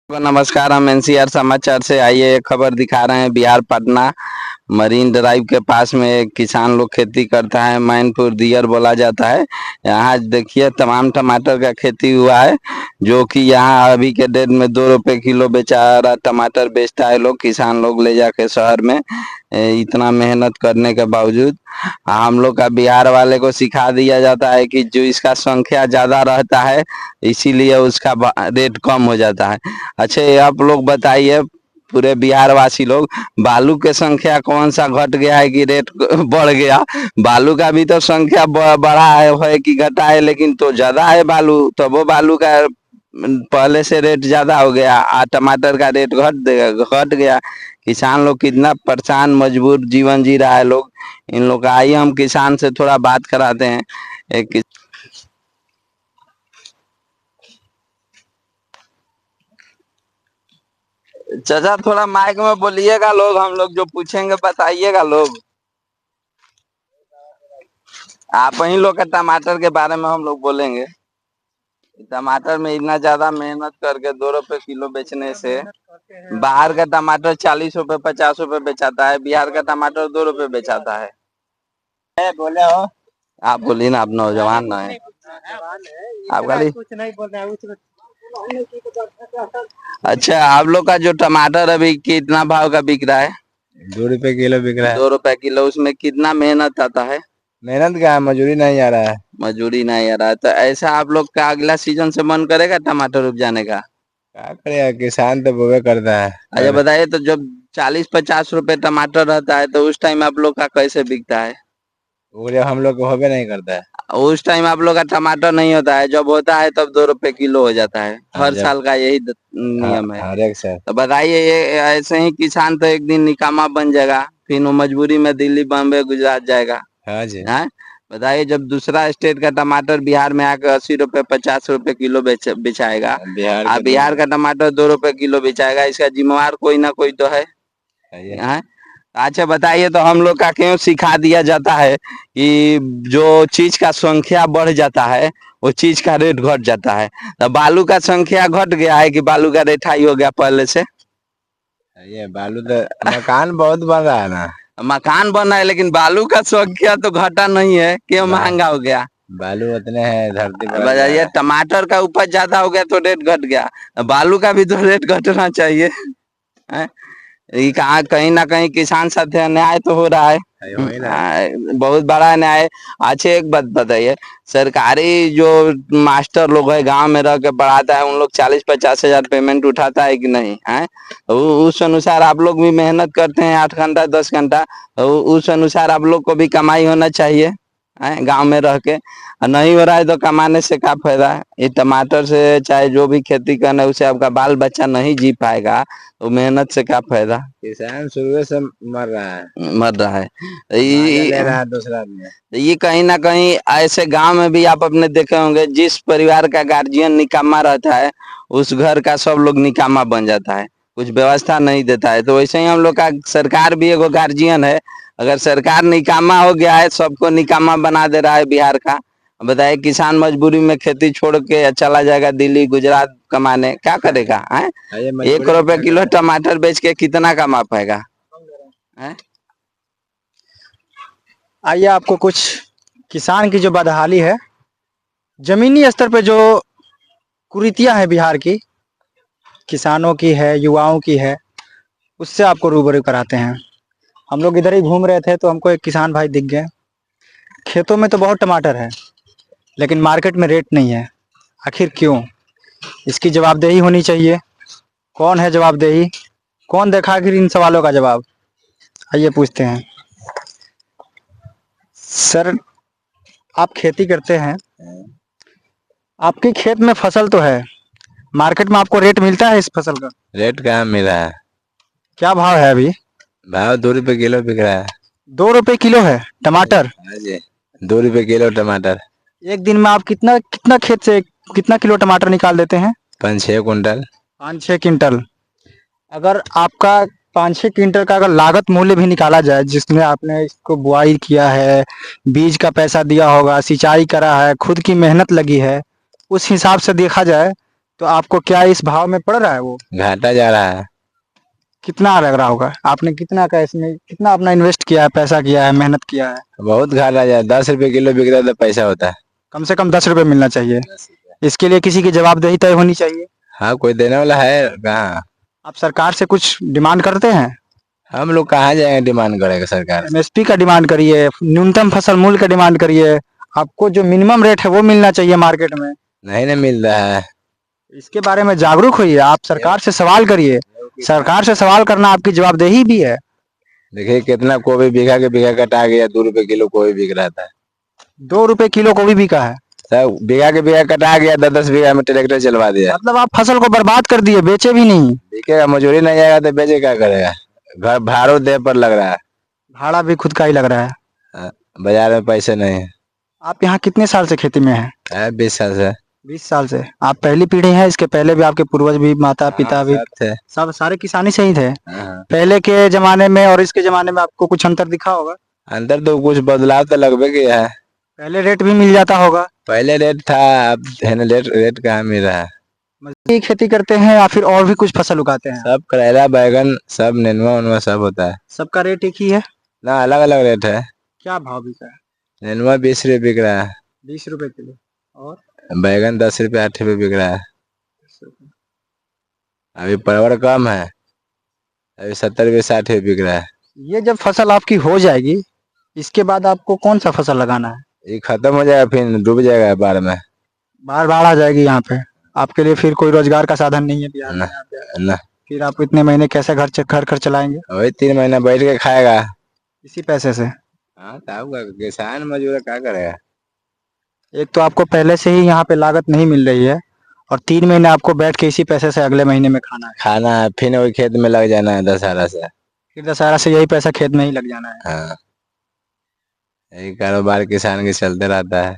नमस्कार। हम एनसीआर समाचार से आइए एक खबर दिखा रहे हैं। बिहार पटना मरीन ड्राइव के पास में एक किसान लोग खेती करता है, मैनपुर दियर बोला जाता है। यहाँ देखिए तमाम टमाटर का खेती हुआ है, जो कि यहाँ अभी के डेट में 2 रुपए किलो बेचा रहा टमाटर बेचता है लोग, किसान लोग ले जाके शहर में। इतना मेहनत करने के बावजूद हम लोग का बिहार वाले को सिखा दिया जाता है कि जो इसका संख्या ज्यादा रहता है इसीलिए उसका रेट कम हो जाता है। अच्छा, ये आप लोग बताइए, पूरे बिहार वासी लोग, बालू के संख्या कौन सा घट गया है कि रेट बढ़ गया? बालू का भी तो संख्या बढ़ा है कि घटा है, लेकिन तो ज्यादा है बालू, तो वो बालू का पहले से रेट ज्यादा हो गया, टमाटर का रेट घट गया। किसान लोग कितना परेशान मजबूर जीवन जी रहा है लोग। इन लोग का आइए हम किसान से थोड़ा बात कराते हैं। एक चाचा थोड़ा माइक में बोलिएगा, लोग हम लोग जो पूछेंगे बताइएगा लोग। आप ही लोग का टमाटर के बारे में हम लोग बोलेंगे। टमाटर में इतना ज्यादा मेहनत करके 2 रुपए किलो बेचने से बाहर का टमाटर 40 रुपए 50 रुपए बेचाता है, बिहार का टमाटर 2 रुपए बेचाता है। बोले हो आप, बोलिए ना, आप नौजवान ना है आप खाली कुछ नहीं बोल रहे। अच्छा, आप लोग का जो टमाटर अभी कितना भाव का बिक रहा है? 2 रुपए किलो बिक रहा है। 2 रुपए किलो। उसमें कितना मेहनत आता है? मेहनत क्या है, मजूरी नहीं आ रहा है। मजूरी नहीं आ रहा है, तो ऐसा आप लोग का अगला सीजन से मन करेगा टमाटर उपजाने का? क्या करेगा, किसान तो बोवे करता है। अच्छा बताइए, तो जब 40-50 रुपए टमाटर रहता है तो उस टाइम आप लोग का कैसे बिकता है? वो जब हम लोग को होबे नहीं करता है। उस टाइम आप लोग का टमाटर नहीं होता है, जब होता है तब 2 रुपए किलो हो जाता है। हाँ, हर साल का यही नियम है। हर एक साल। तो बताइए, ये ऐसे ही किसान तो एक दिन निकामा बन जाएगा, फिर वो मजबूरी में दिल्ली बॉम्बे गुजरात जाएगा। हाँ जी। हाँ, बताइए, जब दूसरा स्टेट का टमाटर बिहार में आकर 80 रुपए 50 रुपए किलो बेचाएगा, बिहार का टमाटर 2 रुपए किलो बेचाएगा, इसका जिम्मेवार कोई ना कोई तो है। हाँ? अच्छा बताइए, तो हम लोग का क्यों सिखा दिया जाता है कि जो चीज का संख्या बढ़ जाता है वो चीज का रेट घट जाता है? तो बालू का संख्या घट गया है कि बालू का रेट हाई हो गया पहले से? ये बालू तो मकान बहुत बन रहा है ना। मकान बन रहा है, लेकिन बालू का संख्या तो घटा नहीं है, क्यों महंगा हो गया? बालू उतने हैं, धरती पर बताइए, टमाटर का उपज ज्यादा हो गया तो रेट घट गया, बालू का भी तो रेट घटना चाहिए। हैं? ये कहाँ कहीं ना कहीं किसान साथ अन्याय तो हो रहा है। बहुत बड़ा अन्याय। अच्छा एक बात बताइए, सरकारी जो मास्टर लोग है गांव में रह के पढ़ाता है, उन लोग 40-50 हजार पेमेंट उठाता है कि नहीं है? उस अनुसार आप लोग भी मेहनत करते हैं 8 घंटा 10 घंटा, उस अनुसार आप लोग को भी कमाई होना चाहिए है गांव में रह के। नहीं हो रहा है तो कमाने से क्या फायदा है? ये टमाटर से चाहे जो भी खेती करना है उसे आपका बाल बच्चा नहीं जी पाएगा, तो मेहनत से क्या फायदा? किसान शुरू से मर रहा है। मर रहा है। ले रहा है दूसरा आदमी। ये कहीं ना कहीं ऐसे गांव में भी आप अपने देखे होंगे, जिस परिवार का गार्जियन निकम्मा रहता है उस घर का सब लोग निकम्मा बन जाता है, कुछ व्यवस्था नहीं देता है। तो वैसे ही हम लोग का सरकार भी एगो गार्जियन है। अगर सरकार निकम्मा हो गया है, सबको निकम्मा बना दे रहा है बिहार का, बताइए किसान मजबूरी में खेती छोड़ के चला जाएगा दिल्ली गुजरात कमाने, क्या करेगा? है 1 रुपए किलो टमाटर बेच के कितना कमा पाएगा? है? आइए आपको कुछ किसान की जो बदहाली है, जमीनी स्तर पे जो कुरीतियां हैं बिहार की, किसानों की है, युवाओं की है, उससे आपको रूबरू कराते हैं। हम लोग इधर ही घूम रहे थे तो हमको एक किसान भाई दिख गए। खेतों में तो बहुत टमाटर है, लेकिन मार्केट में रेट नहीं है। आखिर क्यों? इसकी जवाबदेही होनी चाहिए। कौन है जवाबदेही? कौन देखा आखिर इन सवालों का जवाब? आइए पूछते हैं। सर, आप खेती करते हैं, आपके खेत में फसल तो है, मार्केट में आपको रेट मिलता है इस फसल का? रेट कहाँ मिल रहा है? क्या भाव है अभी? भाव 2 रुपए किलो बिक रहा है। 2 रुपए किलो है टमाटर? हाँ जी, 2 रुपए किलो टमाटर। एक दिन में आप कितना कितना खेत से कितना किलो टमाटर निकाल देते हैं? 5-6 कुंटल। 5-6 क्विंटल। अगर आपका 5-6 क्विंटल का अगर लागत मूल्य भी निकाला जाए, जिसमें आपने इसको बुआई किया है, बीज का पैसा दिया होगा, सिंचाई करा है, खुद की मेहनत लगी है, उस हिसाब से देखा जाए तो आपको क्या इस भाव में पड़ रहा है वो? घाटा जा रहा है। कितना लग रहा होगा? आपने कितना का इसमें कितना अपना इन्वेस्ट किया है, पैसा किया है, मेहनत किया है? बहुत घाटा जा, 10 रुपए किलो बिक रहा है तो पैसा होता है। कम से कम 10 रुपए मिलना चाहिए। इसके लिए किसी की जवाबदेही तय होनी चाहिए। हाँ, कोई देने वाला है कहाँ? आप सरकार से कुछ डिमांड करते हैं? हम लोग कहाँ जाएंगे डिमांड करेंगे सरकार से? एमएसपी का डिमांड करिए, न्यूनतम फसल मूल्य का डिमांड करिए। आपको जो मिनिमम रेट है वो मिलना चाहिए मार्केट में। नहीं ना मिल रहा है। इसके बारे में जागरूक होइए, आप सरकार से सवाल करिए। सरकार से सवाल करना आपकी जवाबदेही भी है। देखिए कितना गोभी बीघा के बीघा कटा गया, 2 रुपए किलो गोभी बिक रहा था। 2 रुपए किलो को भी बिका है? सब बीघा के बीघा कटा गया, 10-10 बीघा में ट्रैक्टर चलवा दिया। मतलब आप फसल को बर्बाद कर दिए, बेचे भी नहीं। बिकेगा, मजूरी नहीं आएगा तो बेचे क्या करेगा? घर भाड़ों दे पर लग रहा है। भाड़ा भी खुद का ही लग रहा है। हाँ, बाजार में पैसे नहीं है। आप यहाँ कितने साल से खेती में हैं? 20 साल से। 20 साल से। आप पहली पीढ़ी हैं? इसके पहले भी आपके पूर्वज भी, माता पिता भी, सब थे। सब सारे किसानी से ही थे? हाँ। पहले के जमाने में और इसके जमाने में आपको कुछ अंतर दिखा होगा? अंदर तो कुछ बदलाव तो लगभग किया है। पहले रेट भी मिल जाता होगा? पहले रेट था, अब है ना रेट कहाँ मिल रहा है। मजदूरी खेती करते हैं या फिर और भी कुछ फसल उगाते हैं? सब करेला बैगन सब नेनुआ उनुआ सब होता है सबका रेट एक ही है? ना, अलग अलग रेट है। क्या भाव बिका है? नेनुआ 20 रुपये बिक रहा है। 20 रुपए किलो। और बैगन 10 रुपये 8 रुपये बिक रहा है। अभी परवल कम है, अभी 70 रुपये 60 रुपये बिक रहा है। ये जब फसल आपकी हो जाएगी, इसके बाद आपको कौन सा फसल लगाना है? ये खत्म हो जाएगा, फिर डूब जाएगा बाढ़ में। बाढ़ बाढ़ आ जाएगी यहाँ पे, आपके लिए फिर कोई रोजगार का साधन नहीं है बिहार में। ना, ना। फिर आप इतने महीने कैसे घर चलाएंगे? वही 3 महीना बैठ के खाएगा। इसी पैसे से? हाँ, तब किसान मजदूर क्या करेगा? एक तो आपको पहले से ही यहाँ पे लागत नहीं मिल रही है, और 3 महीने आपको बैठ के इसी पैसे से अगले महीने में खाना है। खाना है, फिर वही खेत में लग जाना है दशहरा से। फिर दशहरा से यही पैसा खेत में ही लग जाना है। हाँ, यही कारोबार किसान के चलते रहता है।